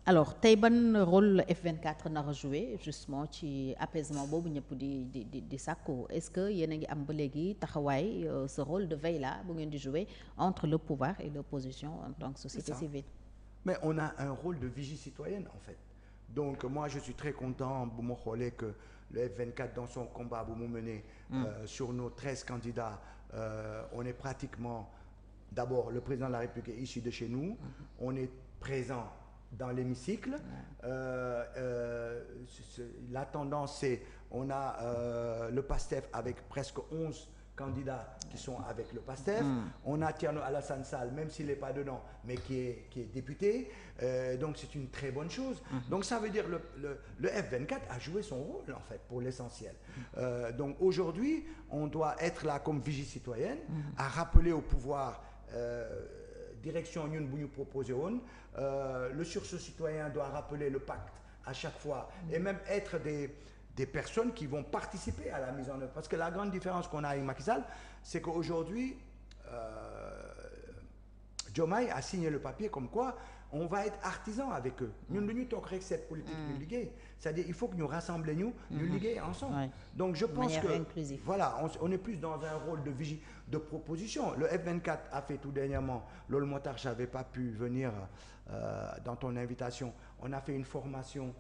alors tey ban rôle la F24 nar a joué justement ci apaisement boobu ñëpp di sàkku est-ce que yéen a ngi am ba léegi taxawaay ce rôle de veille là bu ngeen di jouer entre le pouvoir et l'opposition en tant que société civile. Mais on a un rôle de vigie citoyenne en fait. Donc moi je suis très content bu ma xoolee que le F24 dans son combat bu mu mené sur nos 13 candidats on est pratiquement d'abord le président de la République est issu de chez nous, on est présent dans l'hémicycle. La tendance c'est on a le PASTEF avec presque 11 candidats qui sont avec le PASTEF. On a Thierno Alassane Sall, même s'il n'est pas dedans, mais qui est député. Donc c'est une très bonne chose. Donc ça veut dire le F24 a joué son rôle en fait pour l'essentiel. Donc aujourd'hui, on doit être là comme vigie citoyenne, à rappeler au pouvoir direction ñun bu ñu proposé woon. Le sursaut citoyen doit rappeler le pacte à chaque fois et même être des personnes qui vont participer à la mise en œuvre. Parce que la grande différence qu'on a avec Macky Sall, c'est qu'aujourd'hui, Diomaye a signé le papier comme quoi on va être artisans avec eux. Ñun du ñu toog rek cette politique ñu liggéey. C'est-à-dire il faut que ñu rassembler ñu liggéey ensemble. Donc je pense que inclusive. Voilà, on est plus dans un rôle de vigie, de proposition. Le F24 a fait tout dernièrement, loolu moo tax j'avais pas pu venir dans ton invitation. On a fait une formation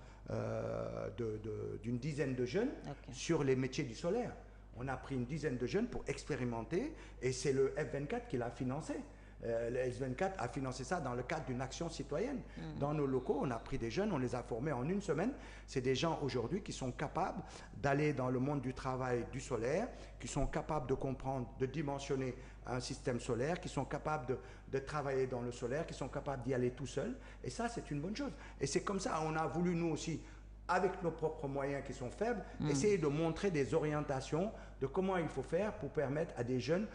d'une dizaine de jeunes sur les métiers du solaire. On a pris une dizaine de jeunes pour expérimenter et c'est le F24 qui l'a financé. Le F24 a financé ça dans le cadre d'une action citoyenne. Dans nos locaux, on a pris des jeunes, on les a formés en une semaine. C'est des gens aujourd'hui qui sont capables d'aller dans le monde du travail du solaire, qui sont capables de comprendre, de dimensionner un système solaire, qui sont capables de travailler dans le solaire, qui sont capables d'y aller tout seuls. Et ça, c'est une bonne chose. Et c'est comme ça, on a voulu nous aussi, avec nos propres moyens qui sont faibles, essayer de montrer des orientations de comment il faut faire pour permettre à des jeunes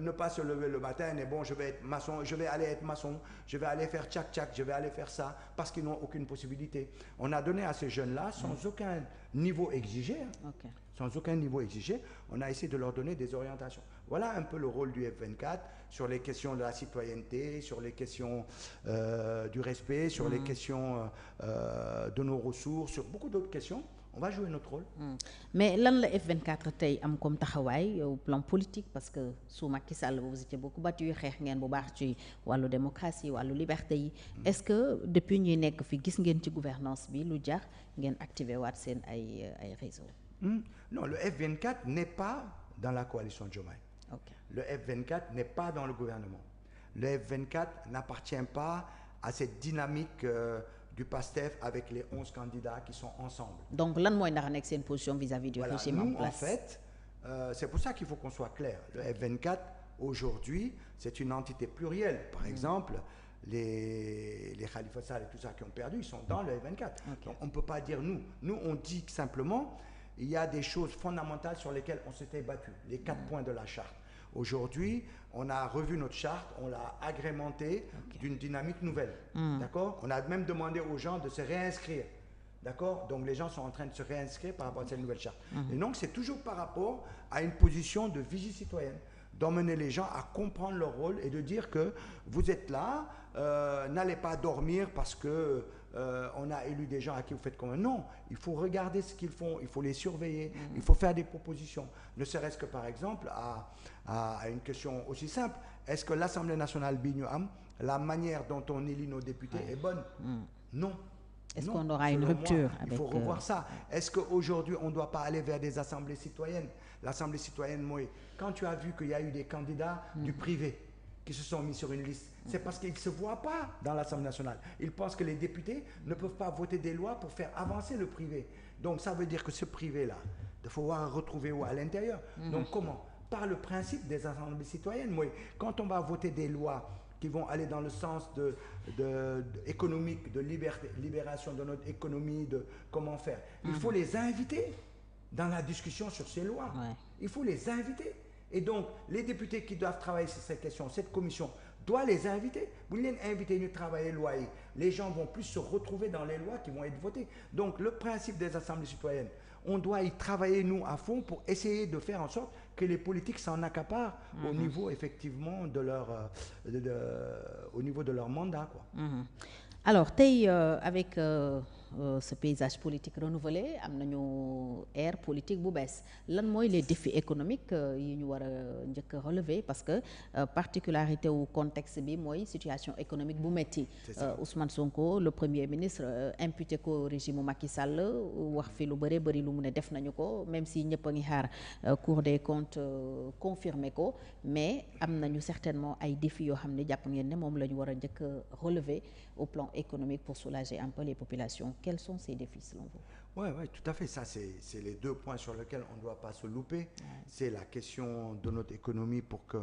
ne pas se lever le matin et bon je vais être maçon, je vais aller être maçon, je vais aller faire tchac-tchac, je vais aller faire ça parce qu'ils n'ont aucune possibilité. On a donné à ces jeunes-là sans aucun niveau exigé, sans aucun niveau exigé, on a essayé de leur donner des orientations. Voilà un peu le rôle du F24 sur les questions de la citoyenneté, sur les questions du respect, sur les questions de nos ressources, sur beaucoup d'autres questions. On va jouer notre rôle. Mais lan la F24 tey am comme taxawaay au plan politique parce que sous Macky Sall vous étiez beaucoup battu xeex ngeen bu baax ci wàllu démocratie wàllu liberté yi. Est-ce que depuis ñuy nekk fi gis ngeen ci gouvernance bi lu jar ngeen activer waat seen ay réseau? Non, le F24 n'est pas dans la coalition Diomaye. Le F24 n'est pas dans le gouvernement. Le F24 n'appartient pas à cette dynamique du PASTEF avec les 11 candidats qui sont ensemble. Donc lan mooy ndax nekk seen position vis-à-vis du régime en place? En fait, c'est pour ça qu'il faut qu'on soit clair. Le F24 aujourd'hui, c'est une entité plurielle. Par exemple, les Khalifa Sall et tout ça qui ont perdu, ils sont dans le F24. Donc on ne peut pas dire nous. Nous, on dit que simplement, il y a des choses fondamentales sur lesquelles on s'était battu, les 4 points de la charte. Aujourd'hui, on a revu notre charte, on l'a agrémentée d'une dynamique nouvelle. D'accord? On a même demandé aux gens de se réinscrire. D'accord? Donc les gens sont en train de se réinscrire par rapport à cette nouvelle charte. Et donc c'est toujours par rapport à une position de vigie citoyenne, d'emmener les gens à comprendre leur rôle et de dire que vous êtes là, n'allez pas dormir parce que on a élu des gens à qui vous faites comme non, il faut regarder ce qu'ils font, il faut les surveiller, il faut faire des propositions, ne serait-ce que par exemple à une question aussi simple, est-ce que l'Assemblée nationale bi ñu am, la manière dont on élit nos députés est bonne? Non. Est-ce qu'on aura une rupture avec... Il faut revoir ça. Est-ce qu'aujourd'hui, on ne doit pas aller vers des assemblées citoyennes? L'assemblée citoyenne, moi, quand tu as vu qu'il y a eu des candidats du privé qui se sont mis sur une liste, c'est parce qu'ils ne se voient pas dans l'Assemblée nationale. Ils pensent que les députés ne peuvent pas voter des lois pour faire avancer le privé. Donc ça veut dire que ce privé-là, il faut voir retrouver où à l'intérieur. Donc comment? Par le principe des assemblées citoyennes. Moi, quand on va voter des lois qui vont aller dans le sens économique, de libération de notre économie, de comment faire, il faut les inviter dans la discussion sur ces lois. Il faut les inviter. Et donc, les députés qui doivent travailler sur ces questions, cette commission doit les inviter. Vous les invitez à travailler les lois. Les gens vont plus se retrouver dans les lois qui vont être votées. Donc, le principe des assemblées citoyennes, on doit y travailler, nous, à fond pour essayer de faire en sorte que les politiques s'en accaparent au niveau, effectivement, de leur, au niveau de leur mandat, quoi. alors tey avec ce paysage politique renouvelé am nañu ère politique bu bees lan mooy les défis économiques yi ñu war a njëkk a relever parce que particularité wu contexte bi mooy situation économique bu metti Ousmane Sonko le premier ministre imputé ko régime Macky Sall wax fi lu bëree bëri lu mu ne def nañu ko même si ñëpp a ngi xaar Cour des comptes confirmé ko mais am nañu certainement ay défis yoo xam ne jàpp ngeen ne moom la ñu war a njëkk a relever au plan économique pour soulager un peu les populations. Quels sont ces défis selon vous? Oui, tout à fait. Ça, c'est les deux points sur lesquels on ne doit pas se louper. Ouais. C'est la question de notre économie pour que